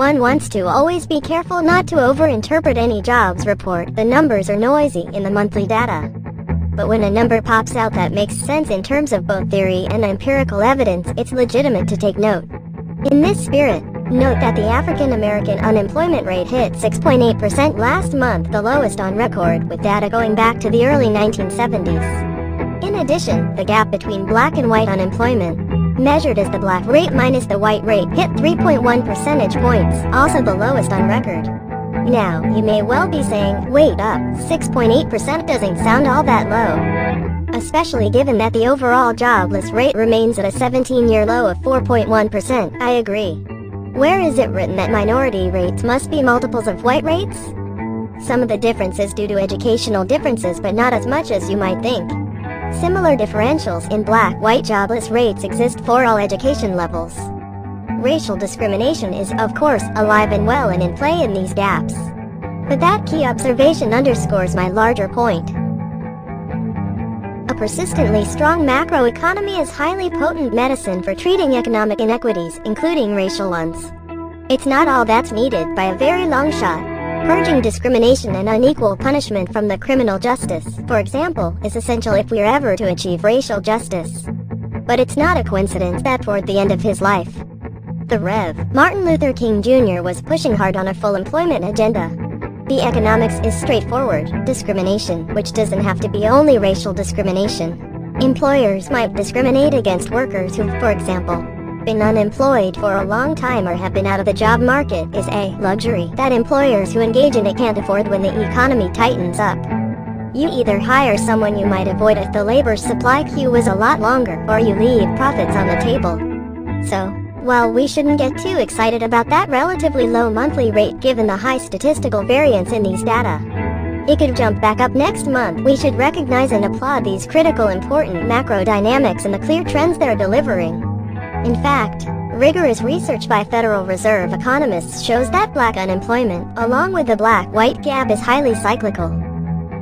one wants to always be careful not to overinterpret any jobs report. The numbers are noisy in the monthly data. But when a number pops out that makes sense in terms of both theory and empirical evidence, it's legitimate to take note. In this spirit, note that the African American unemployment rate hit 6.8% last month, the lowest on record, with data going back to the early 1970s. In addition, the gap between black and white unemployment, measured as the black rate minus the white rate, hit 3.1 percentage points, also the lowest on record. Now, you may well be saying, wait up, 6.8% doesn't sound all that low. Especially given that the overall jobless rate remains at a 17-year low of 4.1%. I agree. Where is it written that minority rates must be multiples of white rates? Some of the difference is due to educational differences, but not as much as you might think. Similar differentials in black-white jobless rates exist for all education levels. Racial discrimination is, of course, alive and well and in play in these gaps. But that key observation underscores my larger point. A persistently strong macroeconomy is highly potent medicine for treating economic inequities, including racial ones. It's not all that's needed by a very long shot. Purging discrimination and unequal punishment from the criminal justice, for example, is essential if we're ever to achieve racial justice. But it's not a coincidence that toward the end of his life, the Rev. Martin Luther King Jr. was pushing hard on a full employment agenda. The economics is straightforward: discrimination, which doesn't have to be only racial discrimination. Employers might discriminate against workers who, for example, been unemployed for a long time or have been out of the job market, is a luxury that employers who engage in it can't afford when the economy tightens up. You either hire someone you might avoid if the labor supply queue was a lot longer, or you leave profits on the table. So, while we shouldn't get too excited about that relatively low monthly rate given the high statistical variance in these data, it could jump back up next month. We should recognize and applaud these critical important macro dynamics and the clear trends they're delivering. In fact, rigorous research by Federal Reserve economists shows that black unemployment, along with the black-white gap, is highly cyclical.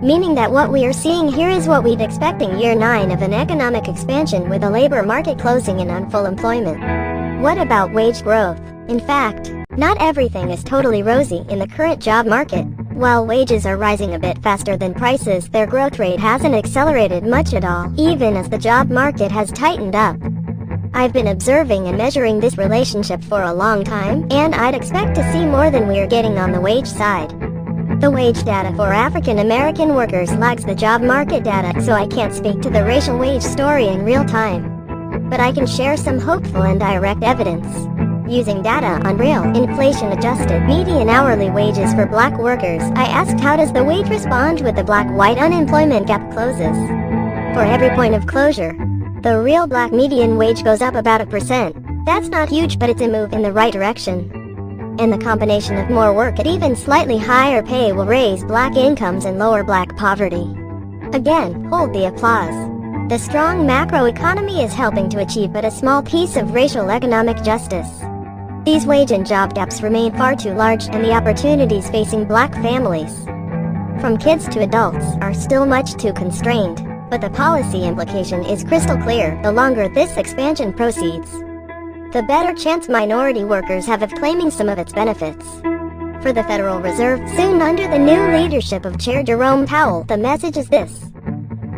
Meaning that what we are seeing here is what we'd expect in year 9 of an economic expansion with the labor market closing in on full employment. What about wage growth? In fact, not everything is totally rosy in the current job market. While wages are rising a bit faster than prices, their growth rate hasn't accelerated much at all, even as the job market has tightened up. I've been observing and measuring this relationship for a long time, and I'd expect to see more than we are getting on the wage side. The wage data for African American workers lags the job market data, so I can't speak to the racial wage story in real time. But I can share some hopeful and direct evidence. Using data on real, inflation-adjusted, median hourly wages for black workers, I asked how does the wage respond with the black-white unemployment gap closes. For every point of closure, the real black median wage goes up about 1%. That's not huge, but it's a move in the right direction. And the combination of more work at even slightly higher pay will raise black incomes and lower black poverty. Again, hold the applause. The strong macroeconomy is helping to achieve but a small piece of racial economic justice. These wage and job gaps remain far too large, and the opportunities facing black families, from kids to adults, are still much too constrained. But the policy implication is crystal clear: the longer this expansion proceeds, the better chance minority workers have of claiming some of its benefits. For the Federal Reserve, soon under the new leadership of Chair Jerome Powell, the message is this.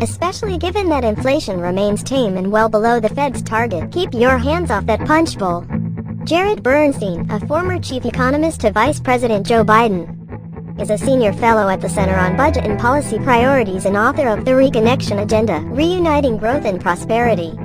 Especially given that inflation remains tame and well below the Fed's target, keep your hands off that punch bowl. Jared Bernstein, a former chief economist to Vice President Joe Biden, is a senior fellow at the Center on Budget and Policy Priorities and author of The Reconnection Agenda: Reuniting Growth and Prosperity.